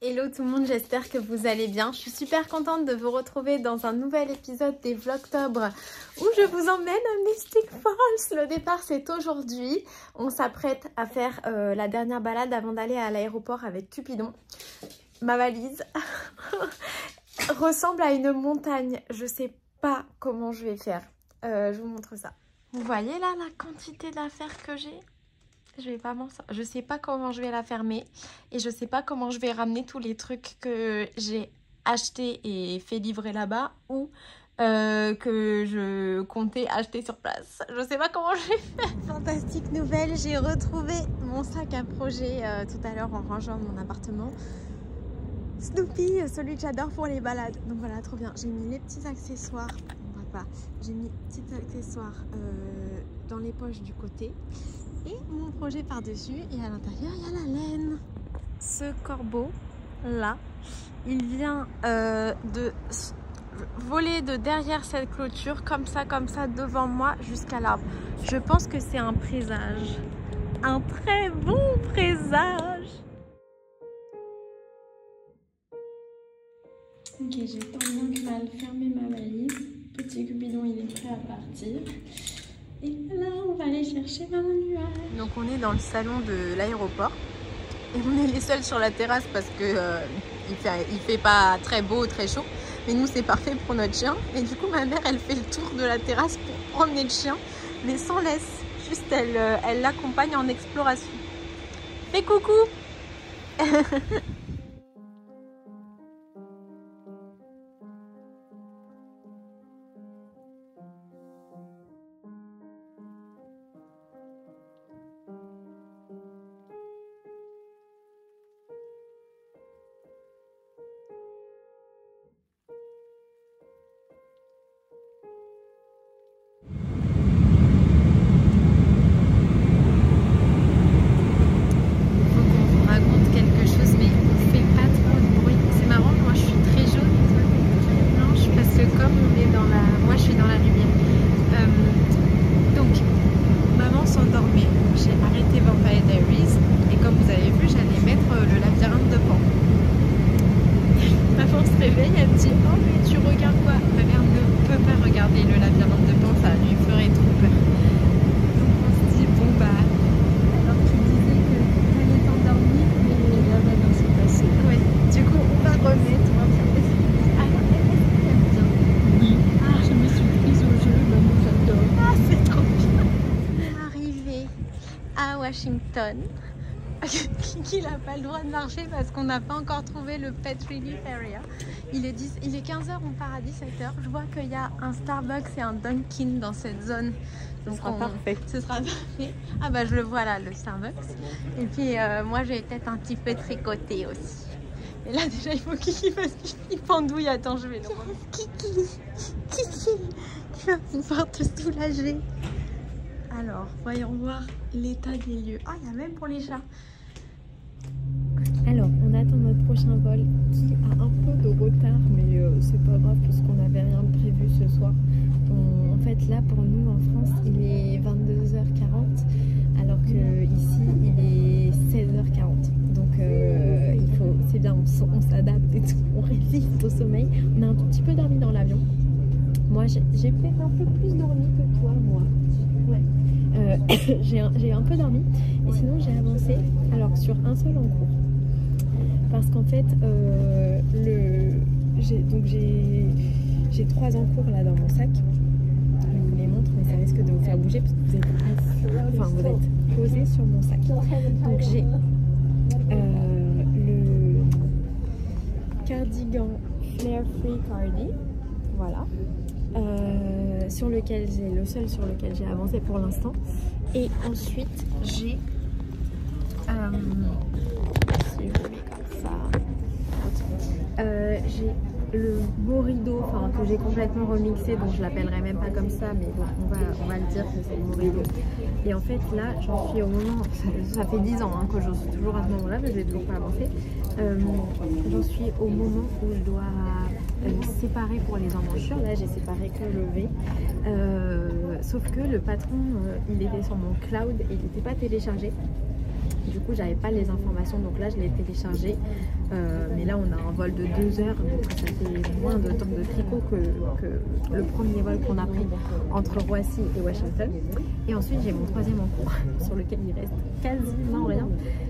Hello tout le monde, j'espère que vous allez bien. Je suis super contente de vous retrouver dans un nouvel épisode des Vlogtober où je vous emmène à Mystic Falls. Le départ c'est aujourd'hui. On s'apprête à faire la dernière balade avant d'aller à l'aéroport avec Cupidon. Ma valise ressemble à une montagne. Je sais pas comment je vais faire. Je vous montre ça. Vous voyez là la quantité d'affaires que j'ai? Je sais pas comment je vais la fermer et je sais pas comment je vais ramener tous les trucs que j'ai achetés et fait livrer là-bas ou que je comptais acheter sur place. Je sais pas comment je vais faire. Fantastique nouvelle, j'ai retrouvé mon sac à projet tout à l'heure en rangeant mon appartement. Snoopy, celui que j'adore pour les balades. Donc voilà, trop bien. J'ai mis les petits accessoires. On voit pas. J'ai mis les petits accessoires dans les poches du côté. Et mon projet par-dessus, et à l'intérieur, il y a la laine. Ce corbeau, là, il vient de voler de derrière cette clôture, comme ça, devant moi, jusqu'à l'arbre. Je pense que c'est un présage. Un très bon présage. Ok, j'ai tant bien que mal fermé ma valise. Petit Cupidon, il est prêt à partir. Et là, on va aller chercher Manuel. Donc on est dans le salon de l'aéroport. Et on est les seuls sur la terrasse parce que il fait pas très beau, très chaud. Mais nous, c'est parfait pour notre chien. Et du coup, ma mère, elle fait le tour de la terrasse pour promener le chien. Mais sans laisse. Juste, elle l'accompagne en exploration. Fais coucou. Washington qui n'a pas le droit de marcher parce qu'on n'a pas encore trouvé le Pet Relief Area. Il est 15h, on part à 17h. Je vois qu'il y a un Starbucks et un Dunkin' dans cette zone. Donc parfait. Ce sera parfait. Ah bah je le vois là, le Starbucks. Et puis moi je vais peut-être un petit peu tricoter aussi. Et là déjà il faut Kiki parce qu'il pendouille. Attends, je vais le remettre. Kiki, tu vas pouvoir te soulager. Alors, voyons voir l'état des lieux. Ah, il y a même pour les chats. Alors, on attend notre prochain vol qui a un peu de retard, mais c'est pas grave puisqu'on n'avait rien de prévu ce soir. En fait, là, pour nous, en France, il est 22h40, alors que ici, il est 16h40. Donc, c'est bien, on s'adapte et tout, on résiste au sommeil. On a un tout petit peu dormi dans l'avion. Moi, j'ai peut-être un peu plus dormi que toi, moi. Ouais. J'ai un peu dormi et sinon j'ai avancé alors sur un seul encours parce qu'en fait j'ai 3 encours là dans mon sac. Je vous les montre mais ça risque de vous faire bouger parce que vous êtes posé sur mon sac. Donc j'ai gant Flare Free Cardi, voilà, sur lequel j'ai le seul sur lequel j'ai avancé pour l'instant. Et ensuite j'ai si je le mets comme ça, j'ai le beau rideau, enfin que j'ai complètement remixé, donc je l'appellerai même pas comme ça, mais bon, on va le dire que c'est le beau rideau. Et en fait là j'en suis au moment, ça fait 10 ans hein, que j'en suis toujours à ce moment là, mais je vais toujours pas avancer. J'en suis au moment où je dois séparer pour les emmanchure. Là j'ai séparé que le V, sauf que le patron il était sur mon cloud et il n'était pas téléchargé. Du coup j'avais pas les informations, donc là je l'ai téléchargé, mais là on a un vol de 2 heures, donc ça fait moins de temps de tricot que le premier vol qu'on a pris entre Roissy et Washington. Et ensuite j'ai mon troisième en cours sur lequel il reste quasiment rien,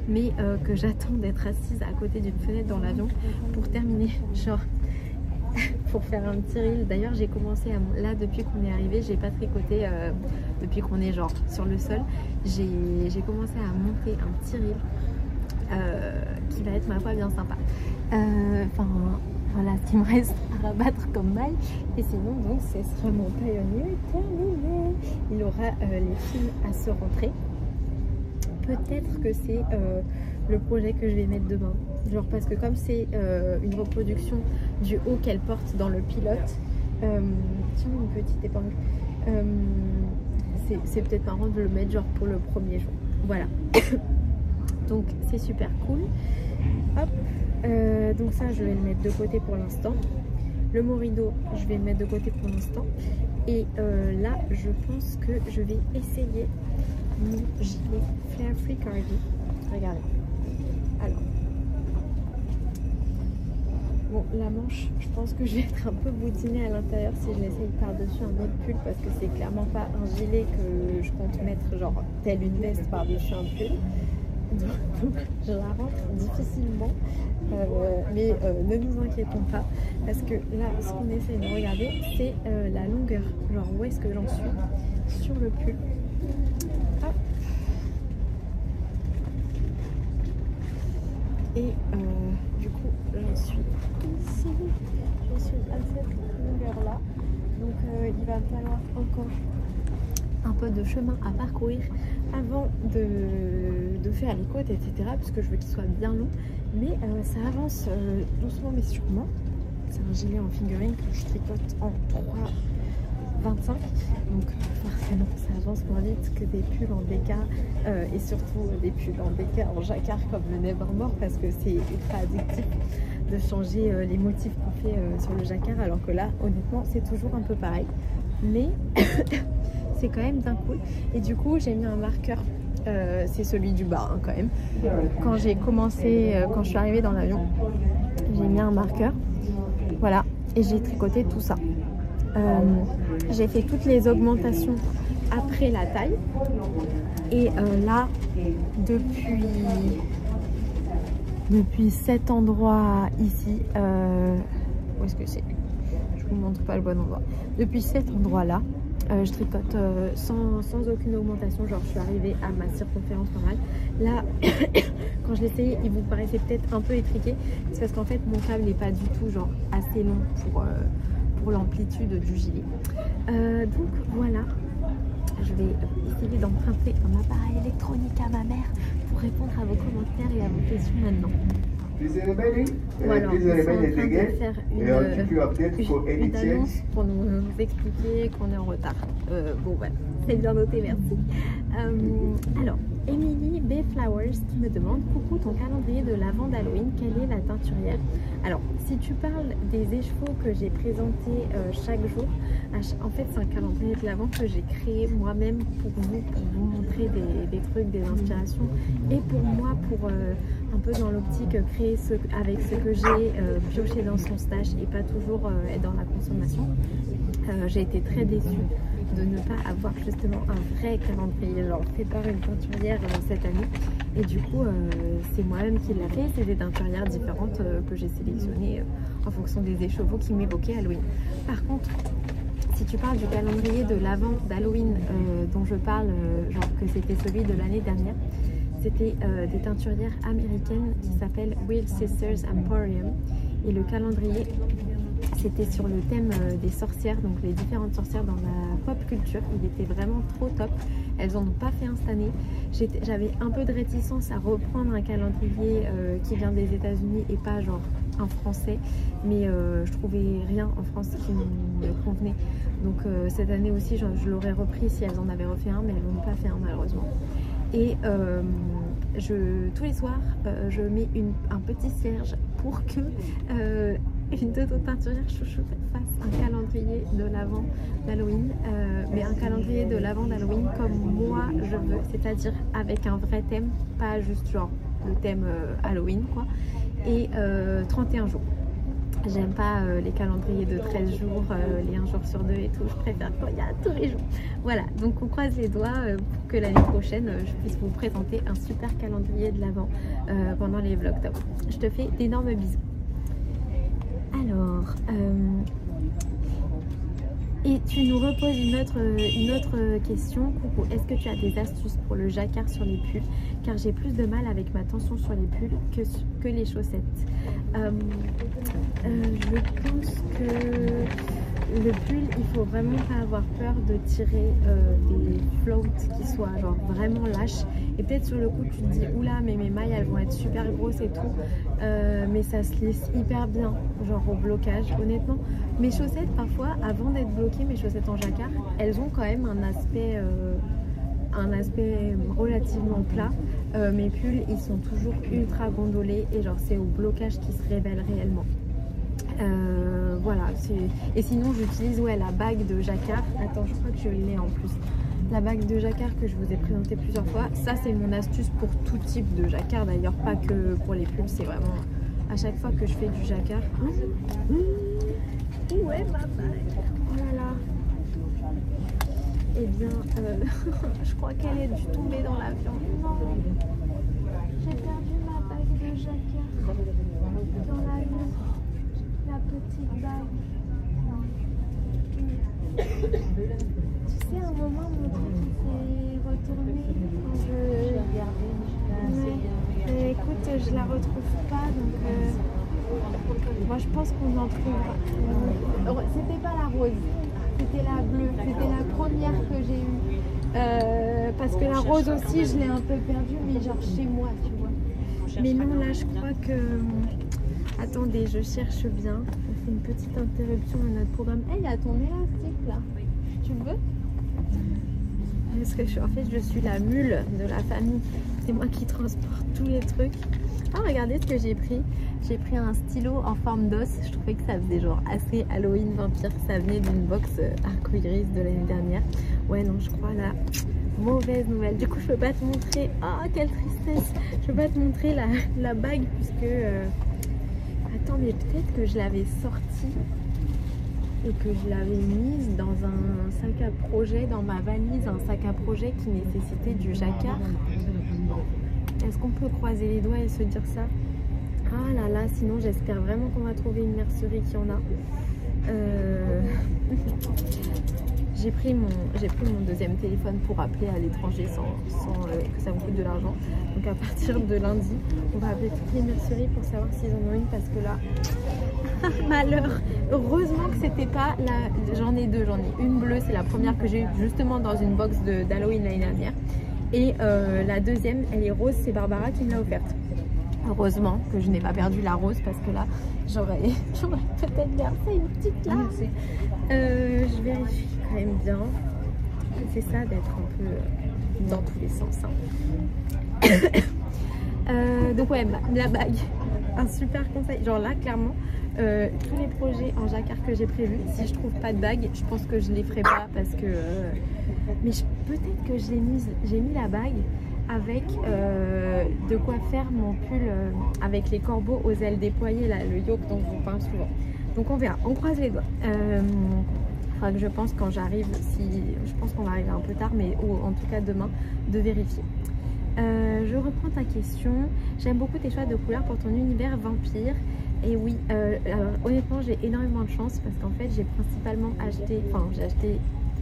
mais que j'attends d'être assise à côté d'une fenêtre dans l'avion pour terminer, genre pour faire un petit reel. D'ailleurs j'ai commencé à, là depuis qu'on est arrivé, j'ai pas tricoté depuis qu'on est genre sur le sol, j'ai commencé à monter un petit reel qui va être ma foi bien sympa. Enfin voilà ce qui me reste à rabattre comme maille, et sinon donc ce sera mon Pioneer terminé. Il aura les fils à se rentrer. Peut-être que c'est le projet que je vais mettre demain, genre parce que comme c'est une reproduction du haut qu'elle porte dans le pilote, tiens une petite épingle, c'est peut-être marrant de le mettre genre pour le premier jour, voilà. Donc c'est super cool. Hop, donc ça je vais le mettre de côté pour l'instant. Le mot rideau je vais le mettre de côté pour l'instant, et là je pense que je vais essayer mon gilet Flare Free Cardi. Regardez. Alors, bon, la manche, je pense que je vais être un peu boutinée à l'intérieur si je l'essaye par-dessus un autre pull, parce que c'est clairement pas un gilet que je compte mettre genre telle une veste par-dessus un pull. Donc je la rentre difficilement, mais ne nous inquiétons pas, parce que là ce qu'on essaie de regarder c'est la longueur, genre où est-ce que j'en suis sur le pull. Hop. Et du coup j'en suis ici, je suis à cette longueur là, donc il va me falloir encore un peu de chemin à parcourir avant de faire les côtes, etc., parce que je veux qu'il soit bien long, mais ça avance doucement mais sûrement. C'est un gilet en fingering que je tricote en 3,25, donc forcément ça avance moins vite que des pulls en DK, et surtout des pulls en DK en jacquard comme le Nevermore, parce que c'est ultra addictif de changer les motifs qu'on fait sur le jacquard, alors que là honnêtement c'est toujours un peu pareil, mais c'est quand même d'un cool. Et du coup j'ai mis un marqueur, c'est celui du bas hein, quand même. Quand j'ai commencé, quand je suis arrivée dans l'avion, j'ai mis un marqueur, voilà, et j'ai tricoté tout ça. J'ai fait toutes les augmentations après la taille, et là depuis cet endroit ici, où est-ce que c'est, je vous montre pas le bon endroit, depuis cet endroit là je tricote sans aucune augmentation, genre je suis arrivée à ma circonférence normale. Là quand je l'ai essayé il vous paraissait peut-être un peu étriqué, c'est parce qu'en fait mon câble n'est pas du tout genre assez long pour l'amplitude du gilet. Donc voilà, je vais essayer d'emprunter un appareil électronique à ma mère pour répondre à vos commentaires et à vos questions maintenant. Voilà, on est en train de faire une annonce pour nous expliquer qu'on est en retard. Bon voilà, c'est bien noté, merci. Alors, Emily B. Flowers qui me demande: coucou, ton calendrier de l'avant d'Halloween, quelle est la teinturière? Alors, si tu parles des écheveaux que j'ai présentés chaque jour, en fait c'est un calendrier de l'avant que j'ai créé moi-même pour vous montrer des trucs, des inspirations, et pour moi, pour un peu dans l'optique créer avec ce que j'ai pioché dans son stash et pas toujours être dans la consommation. J'ai été très déçue de ne pas avoir justement un vrai calendrier, genre fait par une teinturière cette année, et du coup c'est moi-même qui l'a fait. C'est des teinturières différentes que j'ai sélectionnées en fonction des écheveaux qui m'évoquaient Halloween. Par contre, si tu parles du calendrier de l'avant d'Halloween dont je parle, genre que c'était celui de l'année dernière, C'était des teinturières américaines qui s'appellent Will Sisters Emporium. Et le calendrier, c'était sur le thème des sorcières, donc les différentes sorcières dans la pop culture. Il était vraiment trop top. Elles en ont pas fait un cette année. J'avais un peu de réticence à reprendre un calendrier qui vient des États-Unis et pas genre un français, mais je trouvais rien en France qui me convenait. Donc cette année aussi, je l'aurais repris si elles en avaient refait un, mais elles n'en ont pas fait un malheureusement. Et tous les soirs, je mets un petit cierge pour que une de nos teinturières chouchoutes fasse un calendrier de l'Avent d'Halloween, mais un calendrier de l'Avent d'Halloween comme moi je veux, c'est-à-dire avec un vrai thème, pas juste genre le thème Halloween quoi, et 31 jours. J'aime pas les calendriers de 13 jours, les 1 jour sur 2 et tout, je préfère quand il y a tous les jours. Voilà, donc on croise les doigts pour que l'année prochaine je puisse vous présenter un super calendrier de l'Avent pendant les vlogtops. Je te fais d'énormes bisous. Alors, et tu nous reposes une autre question. Coucou, est-ce que tu as des astuces pour le jacquard sur les pulls? Car j'ai plus de mal avec ma tension sur les pulls que les chaussettes. Je pense que le pull, il faut vraiment pas avoir peur de tirer des floats qui soient genre vraiment lâches. Et peut-être sur le coup tu te dis oula mais mes mailles elles vont être super grosses et tout, mais ça se lisse hyper bien genre au blocage. Honnêtement mes chaussettes parfois avant d'être bloquées, mes chaussettes en jacquard, elles ont quand même un aspect relativement plat. Mes pulls ils sont toujours ultra gondolés et genre c'est au blocage qui se révèle réellement. Voilà, et sinon j'utilise la bague de jacquard. Attends, je crois que je l'ai en plus. La bague de jacquard que je vous ai présentée plusieurs fois, ça c'est mon astuce pour tout type de jacquard d'ailleurs, pas que pour les pulls, c'est vraiment à chaque fois que je fais du jacquard. Ouais ma bague, oh là là. Eh bien, je crois qu'elle est dû tomber dans l'avion. Non, j'ai perdu ma bague de jacquard dans l'avion. La petite bague. Tu sais, à un moment, mon truc s'est retourné quand je regardais. Mais écoute, je la retrouve pas, donc moi je pense qu'on en trouvera. C'était pas la rose, c'était la bleue, c'était la première que j'ai eue. Parce que la rose aussi, je l'ai un peu perdue, mais genre chez moi, tu vois. Mais non, là, je crois que. Attendez, je cherche bien. On fait une petite interruption à notre programme. Hey, il y a ton élastique là. Tu le veux? Parce que en fait, je suis la mule de la famille. C'est moi qui transporte tous les trucs. Ah, regardez ce que j'ai pris. J'ai pris un stylo en forme d'os. Je trouvais que ça faisait genre assez Halloween vampire. Ça venait d'une box arco-iris de l'année dernière. Ouais, non, je crois là. Mauvaise nouvelle. Du coup, je peux pas te montrer. Ah, quelle tristesse. Je peux pas te montrer la bague puisque. Attends, mais peut-être que je l'avais sortie et que je l'avais mise dans un sac à projet, dans ma valise, un sac à projet qui nécessitait du jacquard. Est-ce qu'on peut croiser les doigts et se dire ça? Ah là là, sinon j'espère vraiment qu'on va trouver une mercerie qui en a. J'ai pris mon deuxième téléphone pour appeler à l'étranger sans que ça me coûte de l'argent. Donc à partir de lundi, on va appeler toutes les merceries pour savoir s'ils en ont une parce que là, malheur. Heureusement que c'était pas la. J'en ai deux, j'en ai une bleue, c'est la première que j'ai eue justement dans une box d'Halloween l'année dernière. Et la deuxième, elle est rose, c'est Barbara qui me l'a offerte. Heureusement que je n'ai pas perdu la rose parce que là, j'aurais peut-être versé une petite larme. Je vérifie quand même bien. C'est ça d'être un peu dans tous les sens. Hein. Donc ouais, la bague, un super conseil. Genre là, clairement, tous les projets en jacquard que j'ai prévus, si je trouve pas de bague, je pense que je les ferai pas parce que... mais peut-être que j'ai mis la bague avec de quoi faire mon pull avec les corbeaux aux ailes déployées, là, le yoke dont je vous parle souvent. Donc on verra, on croise les doigts. Faudra que je pense quand j'arrive, je pense qu'on va arriver un peu tard, mais en tout cas demain, de vérifier. Je reprends ta question. J'aime beaucoup tes choix de couleurs pour ton univers vampire. Et oui, alors, honnêtement j'ai énormément de chance parce qu'en fait j'ai principalement acheté, j'ai acheté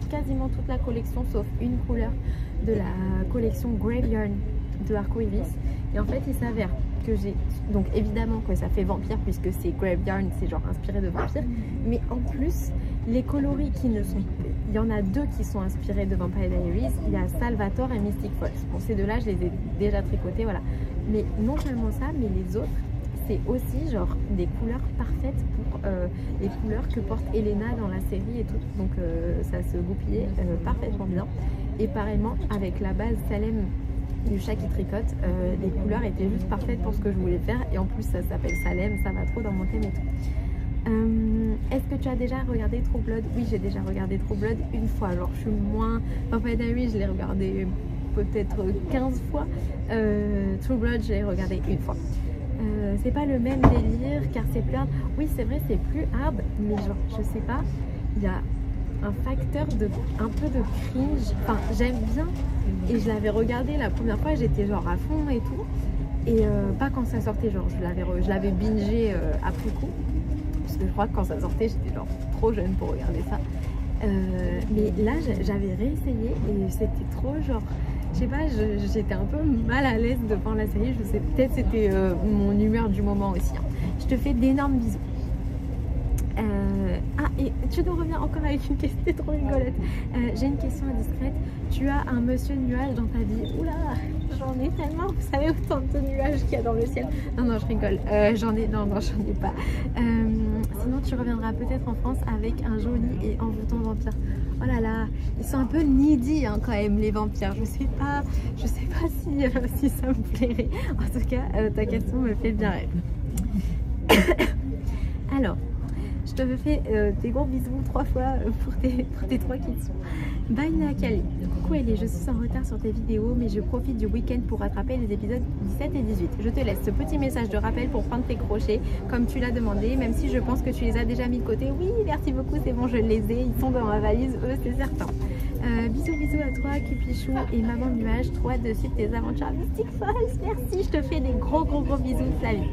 quasiment toute la collection sauf une couleur de la collection Graveyard de arco-iris. Et en fait, il s'avère que j'ai... Donc évidemment que ça fait vampire puisque c'est Graveyard, c'est genre inspiré de vampire. Mais en plus, les coloris qui ne sont... Il y en a deux qui sont inspirés de Vampire Diaries. Il y a Salvatore et Mystic Falls. Bon, ces deux-là, je les ai déjà tricotés, voilà. Mais non seulement ça, mais les autres, c'est aussi genre des couleurs parfaites pour les couleurs que porte Elena dans la série et tout. Donc ça se goupillait parfaitement bien. Et pareillement, avec la base Salem du chat qui tricote, les couleurs étaient juste parfaites pour ce que je voulais faire. Et en plus, ça s'appelle Salem, ça va trop dans mon thème et tout. Est-ce que tu as déjà regardé True Blood? Oui, j'ai déjà regardé True Blood une fois. Alors, je suis moins... Vampire Diaries, je l'ai regardé peut-être 15 fois. True Blood, je l'ai regardé une fois. C'est pas le même délire car c'est plus hard. Oui, c'est vrai, c'est plus hard, mais genre, je sais pas, il y a un facteur de un peu de cringe. Enfin, j'aime bien et je l'avais regardé la première fois, j'étais genre à fond et tout. Et pas quand ça sortait, genre, je l'avais bingé après coup. Parce que je crois que quand ça sortait, j'étais genre trop jeune pour regarder ça. Mais là, j'avais réessayé et c'était trop genre... Je sais pas, j'étais un peu mal à l'aise devant la série. Je sais, peut-être c'était mon humeur du moment aussi. Hein. Je te fais d'énormes bisous. Ah, et tu nous reviens encore avec une question, c'est trop rigolote. J'ai une question indiscrète. Tu as un monsieur nuage dans ta vie? Oula, j'en ai tellement. Vous savez autant de nuages qu'il y a dans le ciel? Non, non, je rigole. Non, j'en ai pas. Sinon, tu reviendras peut-être en France avec un joli et envoûtant vampire. Oh là là, ils sont un peu needy hein, quand même les vampires. Je sais pas si ça me plairait. En tout cas, ta question me fait bien rêver. Alors, je te fais des gros bisous 3 fois pour tes 3 questions. Bye Nakali. Coucou Ellie, je suis en retard sur tes vidéos, mais je profite du week-end pour rattraper les épisodes 17 et 18. Je te laisse ce petit message de rappel pour prendre tes crochets, comme tu l'as demandé, même si je pense que tu les as déjà mis de côté. Oui, merci beaucoup, c'est bon, je les ai, ils sont dans ma valise, eux, c'est certain. Bisous à toi, Cupichou et Maman Nuage, trop hâte de suivre tes aventures à Mystic Falls. Merci, je te fais des gros bisous, salut.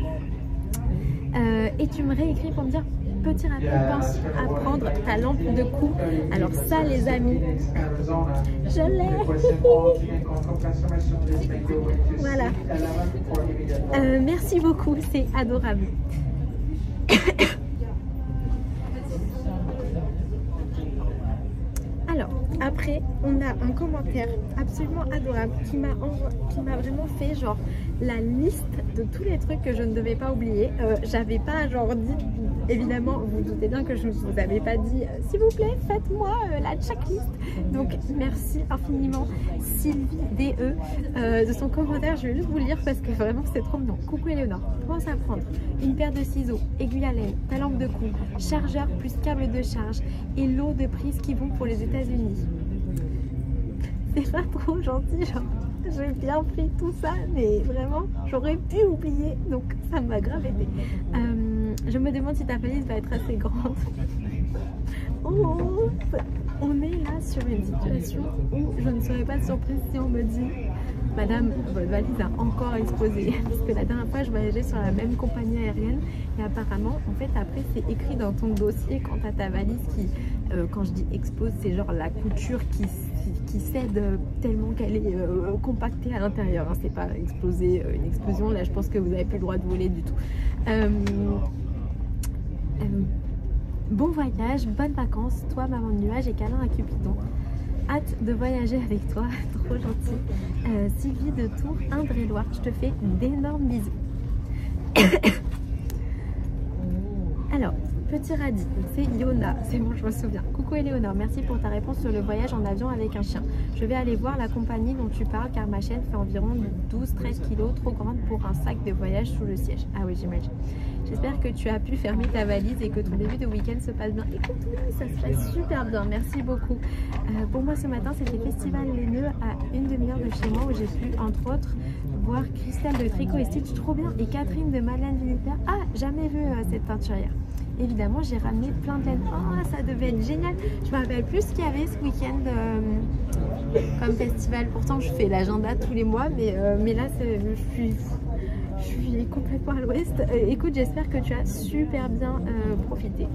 Et tu me réécris pour me dire... Petit rappel, pense à prendre ta lampe de cou. Alors ça les amis, je l'ai. Voilà. Merci beaucoup, c'est adorable. Alors, après, on a un commentaire absolument adorable qui m'a vraiment fait genre la liste de tous les trucs que je ne devais pas oublier. J'avais pas genre dit, évidemment, vous vous doutez bien que je ne vous avais pas dit s'il vous plaît, faites-moi la checklist. Donc, merci infiniment Sylvie DE de son commentaire. Je vais juste vous le lire parce que vraiment c'est trop mignon. Coucou Éléonore, pense à prendre une paire de ciseaux, aiguille à laine, ta lampe de cou, chargeur plus câble de charge et l'eau de prise qui vont pour les États-Unis. C'est pas trop gentil, genre j'ai bien pris tout ça, mais vraiment j'aurais pu oublier, donc ça m'a grave aidé. Je me demande si ta valise va être assez grande. Oh, on est là sur une situation où je ne serais pas surprise si on me dit Madame, votre valise a encore explosé. Parce que la dernière fois, je voyageais sur la même compagnie aérienne et apparemment, en fait, après, c'est écrit dans ton dossier quand tu as ta valise qui, quand je dis explose, c'est genre la couture qui cède tellement qu'elle est compactée à l'intérieur. Hein. C'est pas exploser, une explosion. Là, je pense que vous n'avez plus le droit de voler du tout. Bon voyage, bonnes vacances, toi, maman de nuage et câlin à Cupidon. Hâte de voyager avec toi, trop gentil. Sylvie de Tours, Indre-et-Loire, je te fais d'énormes bisous. Alors, petit radis, c'est Yona, c'est bon, je me souviens. Coucou Éléonore, merci pour ta réponse sur le voyage en avion avec un chien. Je vais aller voir la compagnie dont tu parles car ma chienne fait environ 12-13 kilos, trop grande pour un sac de voyage sous le siège. Ah oui, j'imagine. J'espère que tu as pu fermer ta valise et que ton début de week-end se passe bien. Écoute, oui, ça se passe super bien, merci beaucoup. Pour moi ce matin, c'était Festival Les Nœuds à une demi-heure de chez moi où j'ai pu, entre autres, voir Christelle de Tricot et Stitch, trop bien, et Catherine de Madeleine Villiper. Ah, jamais vu cette teinturière. Évidemment, j'ai ramené plein de laine. Oh, ça devait être génial. Je me rappelle plus ce qu'il y avait ce week-end comme festival. Pourtant, je fais l'agenda tous les mois, mais là, je suis complètement à l'ouest. Écoute, j'espère que tu as super bien profité.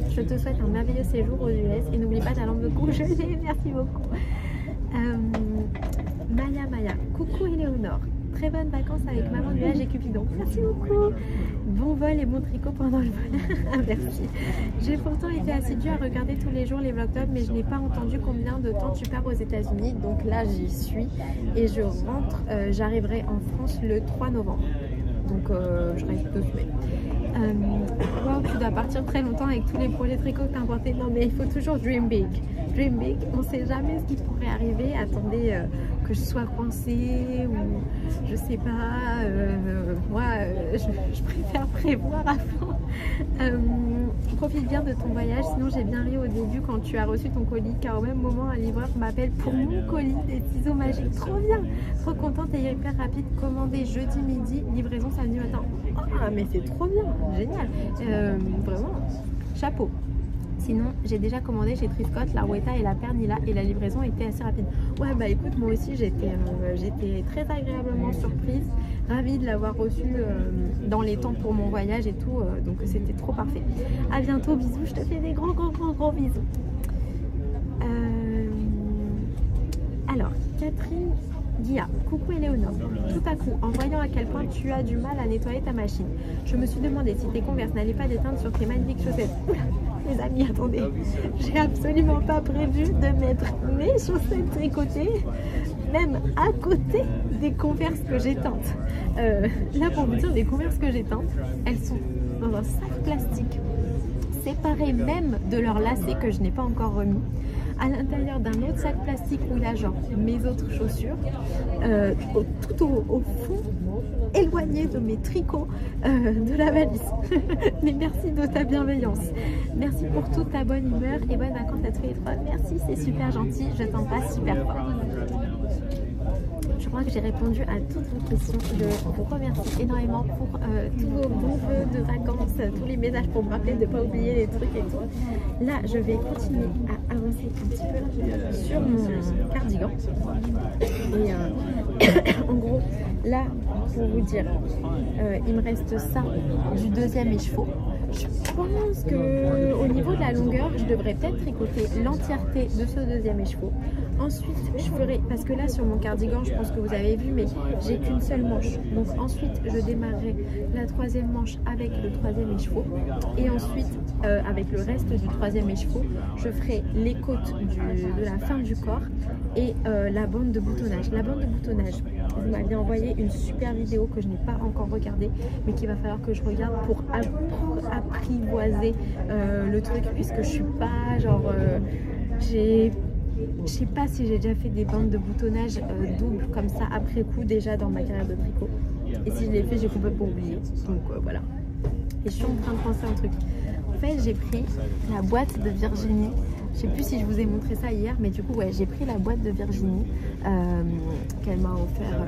Je te souhaite un merveilleux séjour aux US et n'oublie pas ta lampe de cou. Je l'ai, merci beaucoup. Maya, coucou Éléonore. Très bonnes vacances avec maman, nuage et Cupidon. Merci beaucoup. Bon vol et bon tricot pendant le vol. Merci. J'ai pourtant été assidue à regarder tous les jours les vlogs top, mais je n'ai pas entendu combien de temps tu pars aux États-Unis. Donc là, j'y suis et je rentre. J'arriverai en France le 3 novembre. Donc je reste 2 semaines. Wow, tu dois partir très longtemps avec tous les projets tricot que tu as importés. Non, mais il faut toujours dream big. Dream big, on ne sait jamais ce qui pourrait arriver. Attendez que je sois coincée ou je sais pas. Moi, je préfère prévoir avant. Profite bien de ton voyage. Sinon, j'ai bien ri au début quand tu as reçu ton colis, car au même moment, un livreur m'appelle pour mon colis des ciseaux magiques. Trop bien, trop contente et hyper rapide. Commandé jeudi midi, livraison samedi matin. Ah, mais c'est trop bien, génial. Vraiment, chapeau. Sinon, j'ai déjà commandé chez Triscott la Weta et la Pernilla et la livraison était assez rapide. Ouais, bah écoute, moi aussi j'étais très agréablement surprise, ravie de l'avoir reçu dans les temps pour mon voyage et tout, donc c'était trop parfait. À bientôt, bisous, je te fais des gros bisous. Alors, Catherine Guilla, coucou Éléonore. Tout à coup, en voyant à quel point tu as du mal à nettoyer ta machine, je me suis demandé si tes Converse n'allaient pas déteindre sur tes magnifiques chaussettes. Oula, les amis, attendez, j'ai absolument pas prévu de mettre mes chaussettes tricotées, même à côté des Converse que j'ai teintes. Là, pour vous dire, les Converse que j'ai teintes, elles sont dans un sac plastique, séparé même de leur lacet que je n'ai pas encore remis, à l'intérieur d'un autre sac plastique où il y a genre mes autres chaussures, tout au fond, éloigné de mes tricots de la valise. Mais merci de ta bienveillance. Merci pour toute ta bonne humeur et bonnes vacances à tous les trois. Merci, c'est super gentil, je t'embrasse super fort. Je crois que j'ai répondu à toutes vos questions. Je vous remercie énormément pour tous vos bons vœux de vacances, tous les messages pour me rappeler de ne pas oublier les trucs et tout. Là, je vais continuer à avancer un petit peu sur mon cardigan. Et en gros, là, pour vous dire, il me reste ça du deuxième écheveau. Je pense qu'au niveau de la longueur, je devrais peut-être tricoter l'entièreté de ce deuxième écheveau. Ensuite, je ferai, parce que là sur mon cardigan, je pense que vous avez vu, mais j'ai qu'une seule manche. Donc ensuite, je démarrerai la troisième manche avec le troisième écheveau. Et ensuite, avec le reste du troisième écheveau, je ferai les côtes de la fin du corps et la bande de boutonnage. La bande de boutonnage, vous m'aviez envoyé une super vidéo que je n'ai pas encore regardée, mais qu'il va falloir que je regarde pour apprivoiser le truc, puisque je suis pas genre je sais pas si j'ai déjà fait des bandes de boutonnage doubles comme ça après coup déjà dans ma carrière de tricot, et si je l'ai fait, j'ai complètement oublié, donc voilà. Et je suis en train de penser un truc. En fait, j'ai pris la boîte de Virginie. Je sais plus si je vous ai montré ça hier, mais du coup ouais, j'ai pris la boîte de Virginie qu'elle m'a offert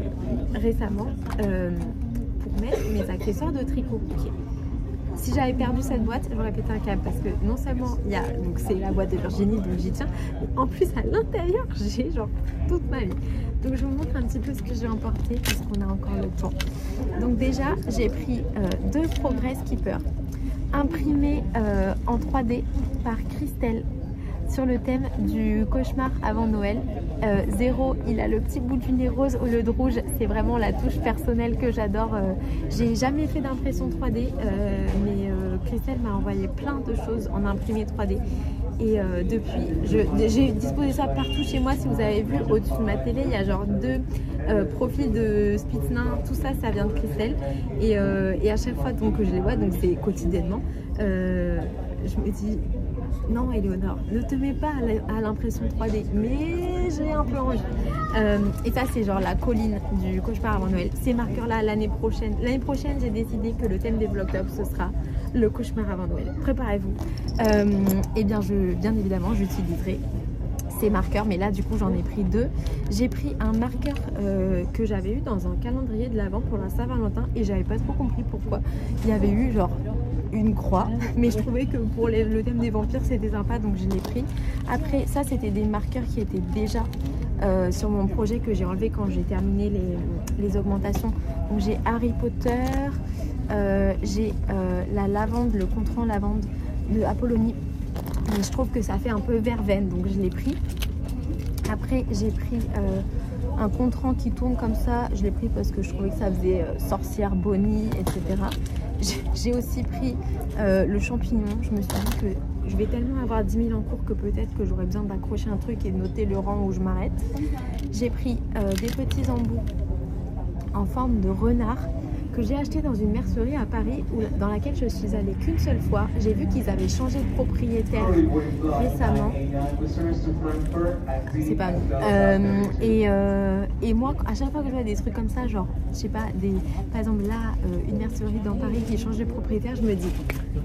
récemment pour mettre mes accessoires de tricot. Okay. Si j'avais perdu cette boîte, j'aurais pété un câble, parce que non seulement il y a, donc c'est la boîte de Virginie, donc j'y tiens, mais en plus à l'intérieur j'ai genre toute ma vie. Donc je vous montre un petit peu ce que j'ai emporté puisqu'on a encore le temps. Donc déjà j'ai pris deux Progress Keeper imprimés en 3D par Christelle sur le thème du cauchemar avant Noël. Zéro, il a le petit bout du nez rose au lieu de rouge, c'est vraiment la touche personnelle que j'adore. J'ai jamais fait d'impression 3D, mais Christelle m'a envoyé plein de choses en imprimé 3D. Et depuis, j'ai disposé ça partout chez moi. Si vous avez vu au-dessus de ma télé, il y a genre deux profils de Spitznain, tout ça, ça vient de Christelle. Et à chaque fois donc, que je les vois, donc c'est quotidiennement, je me dis... Non Éléonore, ne te mets pas à l'impression 3D, mais j'ai un peu envie. Et ça c'est genre la colline du cauchemar avant Noël. Ces marqueurs là l'année prochaine. L'année prochaine j'ai décidé que le thème des vlog top ce sera le cauchemar avant Noël. Préparez-vous. Et bien évidemment j'utiliserai ces marqueurs, mais là du coup j'en ai pris deux. J'ai pris un marqueur que j'avais eu dans un calendrier de l'Avent pour la Saint-Valentin et j'avais pas trop compris pourquoi. Il y avait eu genre une croix, mais je trouvais que pour le thème des vampires c'était sympa, donc je l'ai pris. Après ça c'était des marqueurs qui étaient déjà sur mon projet que j'ai enlevé quand j'ai terminé les augmentations. Donc j'ai Harry Potter, j'ai la lavande, le contrant lavande de Apollonie, mais je trouve que ça fait un peu verveine, donc je l'ai pris. Après j'ai pris un contrant qui tourne comme ça. Je l'ai pris parce que je trouvais que ça faisait sorcière, Bonnie, etc. J'ai aussi pris le champignon. Je me suis dit que je vais tellement avoir 10 000 en cours que peut-être que j'aurais besoin d'accrocher un truc et de noter le rang où je m'arrête. J'ai pris des petits embouts en forme de renard que j'ai acheté dans une mercerie à Paris dans laquelle je suis allée qu'une seule fois. J'ai vu qu'ils avaient changé de propriétaire récemment. C'est pas nous. Et moi, à chaque fois que je vois des trucs comme ça, genre, je sais pas, par exemple là, une mercerie dans Paris qui change de propriétaire, je me dis,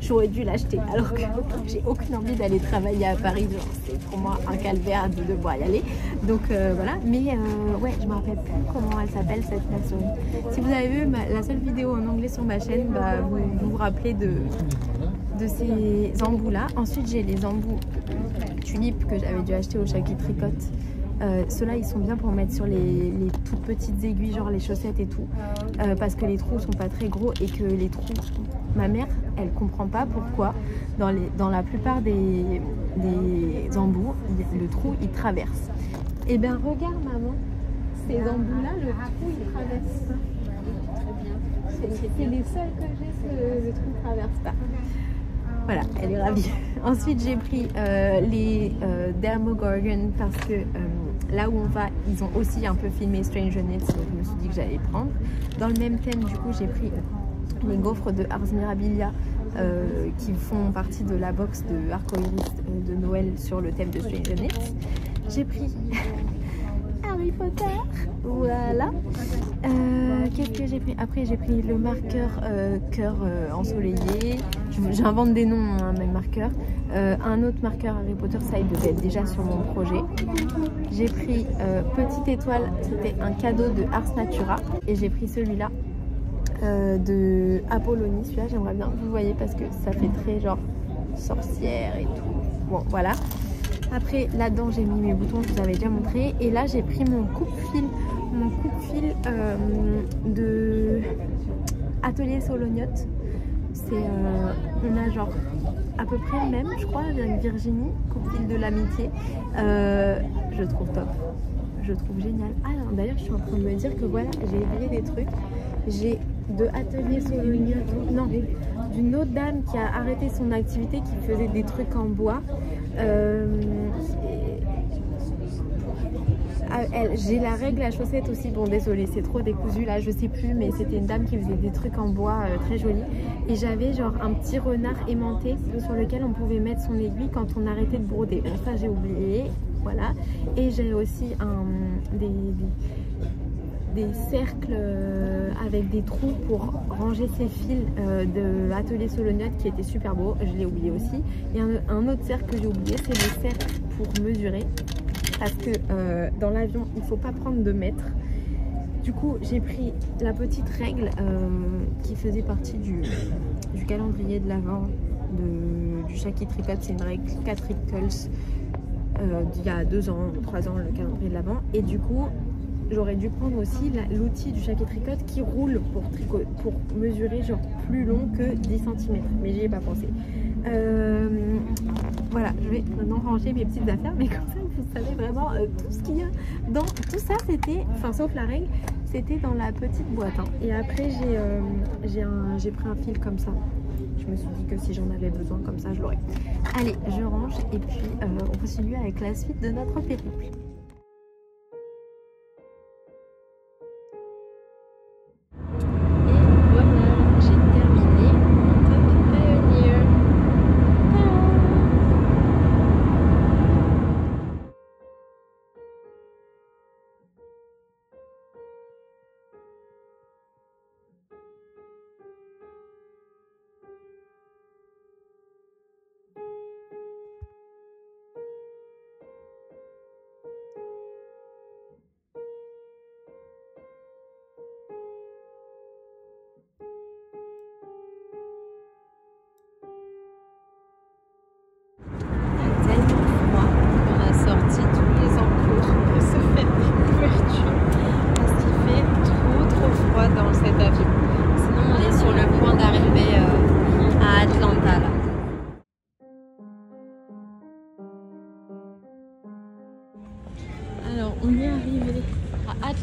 j'aurais dû l'acheter. Alors que j'ai aucune envie d'aller travailler à Paris. Genre, c'est pour moi un calvaire de devoir y aller. Donc voilà. Mais ouais, je me rappelle plus comment elle s'appelle cette mercerie. Si vous avez vu la seule vidéo en anglais sur ma chaîne, bah, vous rappelez de ces embouts là. Ensuite j'ai les embouts tulipes que j'avais dû acheter au Shaki Tricote. Ceux-là ils sont bien pour mettre sur les toutes petites aiguilles, genre les chaussettes et tout, parce que les trous sont pas très gros et que les trous, ma mère elle comprend pas pourquoi dans la plupart des embouts le trou il traverse. Et bien regarde maman, ces embouts là le trou il traverse pas. C'est les seuls que j'ai, le trou ne traverse pas. Voilà, elle est ravie. Ensuite, j'ai pris les Dermogorgon parce que là où on va, ils ont aussi un peu filmé Stranger Knits, donc je me suis dit que j'allais prendre. Dans le même thème, du coup, j'ai pris les gaufres de Ars Mirabilia qui font partie de la box de Arcoiris de Noël sur le thème de Stranger Knits. J'ai pris Harry Potter, voilà. Qu'est-ce que j'ai pris? Après j'ai pris le marqueur cœur ensoleillé. J'invente des noms hein, mes marqueurs. Un autre marqueur Harry Potter, ça il devait être déjà sur mon projet. J'ai pris Petite Étoile, c'était un cadeau de Ars Natura. Et j'ai pris celui-là de Apollonie. Celui-là j'aimerais bien, vous voyez, parce que ça fait très genre sorcière et tout. Bon voilà. Après là-dedans j'ai mis mes boutons, je vous avais déjà montré. Et là j'ai pris mon coupe-fil de Atelier Solognotte. C'est on a genre à peu près le même je crois avec Virginie, coupe-fil de l'amitié. Je trouve top, je trouve génial. Ah d'ailleurs je suis en train de me dire que voilà, j'ai essayé des trucs. J'ai de Atelier Solognotte, non, d'une autre dame qui a arrêté son activité, qui faisait des trucs en bois. J'ai la règle à chaussettes aussi, bon désolé c'est trop décousu là, je sais plus, mais c'était une dame qui faisait des trucs en bois très jolis. Et j'avais genre un petit renard aimanté sur lequel on pouvait mettre son aiguille quand on arrêtait de broder. Bon ça j'ai oublié, voilà. Et j'ai aussi des cercles avec des trous pour ranger ces fils de Atelier Solognotte qui étaient super beaux, je l'ai oublié aussi. Et un autre cercle que j'ai oublié, c'est le cercle pour mesurer. Parce que dans l'avion, il ne faut pas prendre de mètres. Du coup, j'ai pris la petite règle qui faisait partie du calendrier de l'Avent du Shaki Tricote. C'est une règle 4 Rickles d'il y a 2 ans, 3 ans, le calendrier de l'Avent. Et du coup, j'aurais dû prendre aussi l'outil du Shaki Tricote qui roule pour mesurer genre plus long que 10 cm. Mais j'y ai pas pensé. Voilà, je vais maintenant ranger mes petites affaires, mais comme ça vous savez vraiment tout ce qu'il y a dans tout ça. C'était, enfin sauf la règle, c'était dans la petite boîte hein. Et après j'ai pris un fil comme ça. Je me suis dit que si j'en avais besoin comme ça je l'aurais. Allez, je range et puis on continue avec la suite de notre périple.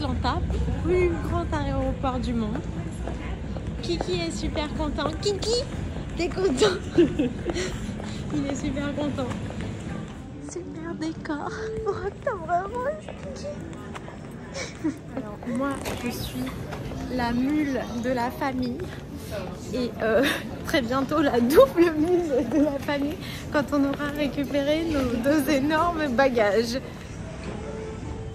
Atlanta, plus grand aéroport du monde. Kiki est super content. Kiki, t'es content? Il est super content. Super décor. Oh, t'as vraiment expliqué. Alors moi, je suis la mule de la famille. Et très bientôt la double mule de la famille quand on aura récupéré nos 2 énormes bagages.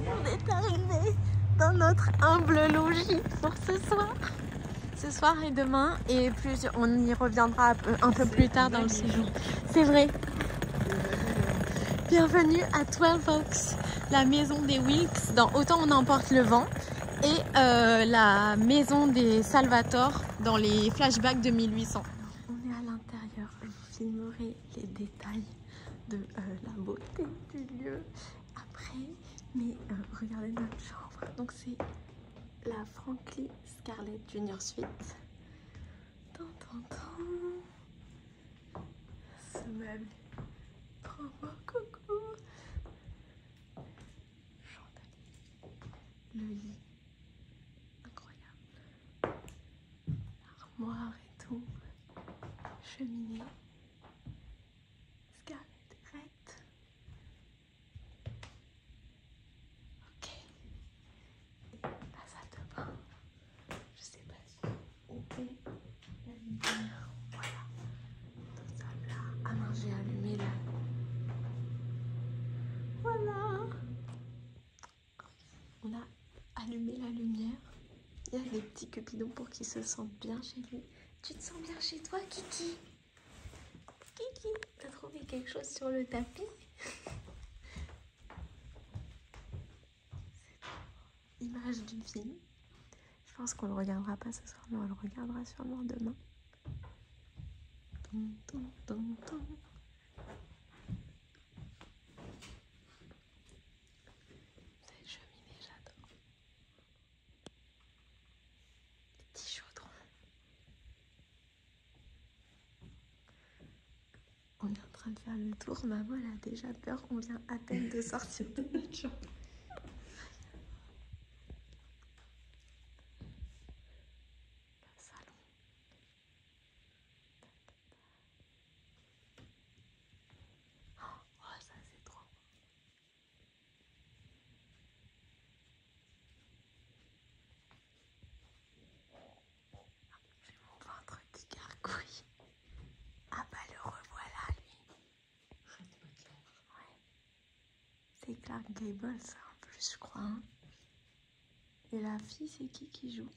On est arrivé dans notre humble logis pour ce soir. Ce soir et demain, et plus on y reviendra un peu plus tard dans le séjour. C'est vrai. Bienvenue à 12 Oaks, la maison des Wilkes dans Autant on emporte le vent, et la maison des Salvatore dans les flashbacks de 1800. On est à l'intérieur, je vous filmerai les détails de la beauté du lieu après, mais regardez notre chambre. Donc c'est la Franklin Scarlett Junior Suite. Tan, tan, tan. Ce meuble, trop beau, coucou. Chandelier, le lit, incroyable. Armoire et tout, cheminée, Scarlett Red. Ok, et la salle de bain, je sais pas si on fait la lumière, voilà, tout ça là. Ah non, j'ai allumé là. Voilà, on a allumé la lumière. Il y a des petits cupidons pour qu'ils se sentent bien chez lui. Tu te sens bien chez toi, Kiki? Kiki, t'as trouvé quelque chose sur le tapis? Image du film. Je pense qu'on le regardera pas ce soir, mais on le regardera sûrement demain. Tom, tom, tom, tom. Cette cheminée, j'adore. Les petits chaudrons. On est en train de faire le tour. Maman, elle a déjà peur. On vient à peine de sortir de notre chambre. Le salon. Oh, ça c'est trop. J'ai mon ventre qui gargouille. Ah bah le revoilà lui. Ouais. C'est Clark Gable ça en plus je crois. Hein. Et la fille c'est qui joue?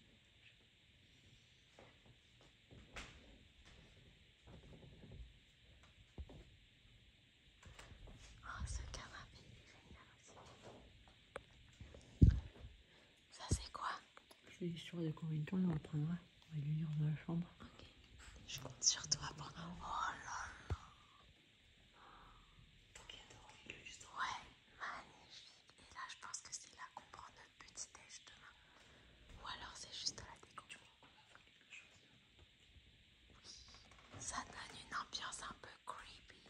Oh ce canapé il est génial aussi. Ça c'est quoi? Je suis sûre de combien de temps on prendra. On va lui lire dans la chambre. Ok. Je compte sur toi pour... Oh là là. Ouais, magnifique. Et là je pense que c'est là qu'on prend notre petit déj demain. Ou alors c'est juste à la déco. Oui. Ça donne une ambiance un peu creepy.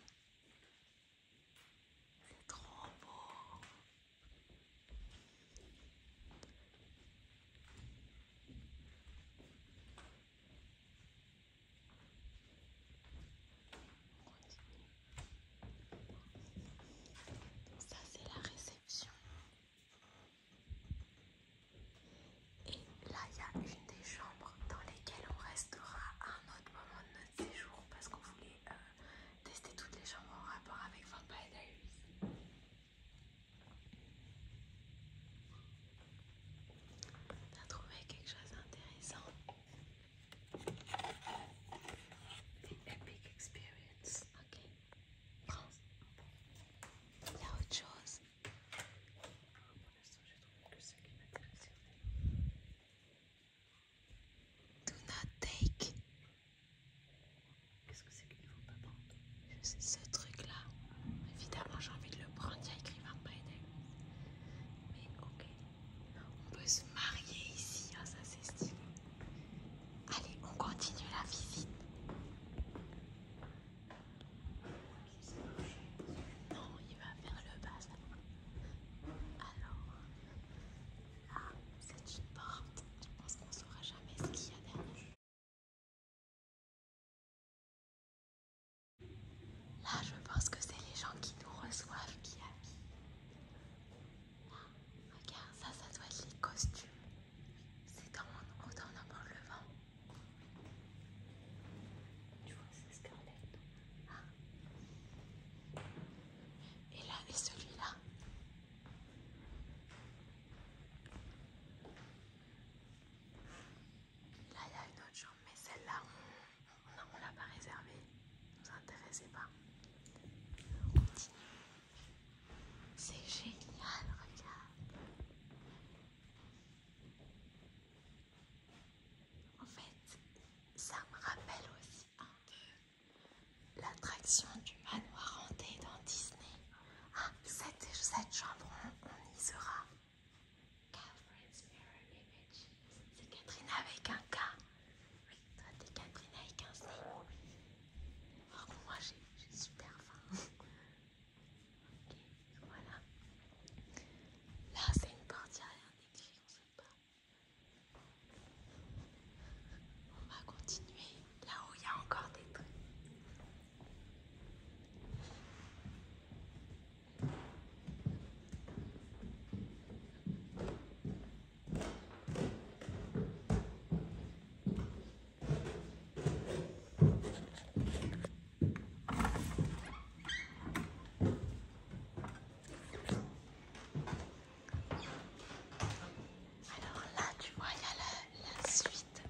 C'est trop beau. Ça c'est la réception. Et là il y a une des chambres dans lesquelles on restera à un autre moment de notre séjour parce qu'on voulait tester toutes les chambres en rapport avec Vampire Diaries. T'as trouvé quelque chose d'intéressant? The Epic Experience. Ok. Prends. Il y a autre chose. Do not take. Qu'est-ce que c'est qu'il faut pas prendre? Je sais ce truc-là. Évidemment, j'ai envie de le prendre. Il y a écrit Vampire Diaries. Mais ok. On peut se marier ici. Ah, ça c'est stylé. Allez, on continue la visite. Non, il va faire le bazar. Alors, là, décoration du manoir hanté dans Disney. Ah, cette chambre, on y sera. Catherine's Mirror Image. C'est Catherine avec un K. Oui, toi t'es Catherine avec un C. Par contre, moi j'ai super faim. Ok, voilà. Là, c'est une porte, il n'y a rien d'écrit, on sait pas. On va continuer. Là-haut, il y a encore des trucs. Alors là, tu vois, il y a la suite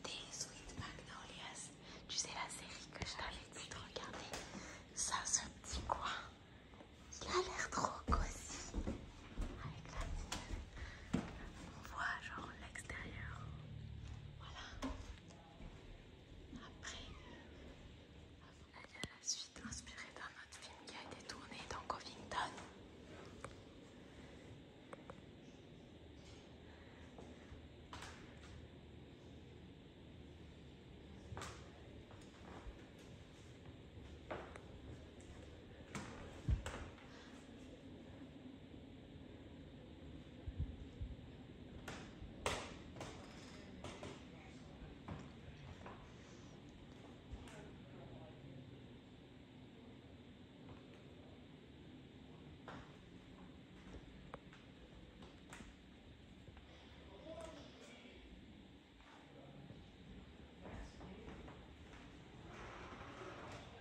des Sweet Magnolias. Tu sais, la série que je t'avais dit de regarder. Ça, ce petit coin, il a l'air trop cosy. Avec la petite... On voit genre l'extérieur. Voilà. Après, là, il y a la suite inspirée d'un autre film qui a été tourné dans Covington.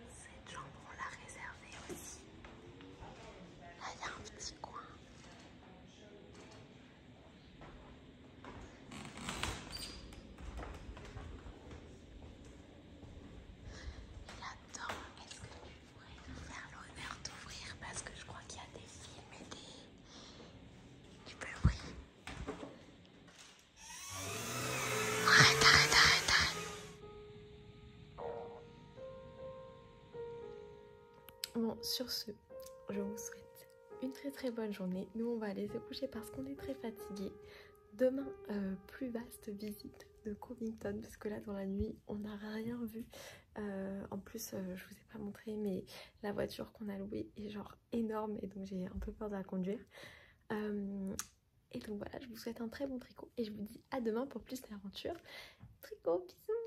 Cette chambre, on l'a réservée aussi. Là, il y a un petit coin. Et là-dedans, est-ce que tu pourrais nous faire l'honneur d'ouvrir? Parce que je crois qu'il y a des films et des... Tu peux ouvrir? Arrête, arrête, arrête, arrête. Bon, sur ce, je vous souhaite une très bonne journée. Nous, on va aller se coucher parce qu'on est très fatigués. Demain, plus vaste visite de Covington, parce que là, dans la nuit, on n'a rien vu. En plus, je vous ai pas montré, mais la voiture qu'on a louée est genre énorme, et donc j'ai un peu peur de la conduire. Et donc voilà, je vous souhaite un très bon tricot, et je vous dis à demain pour plus d'aventures. Tricot, bisous!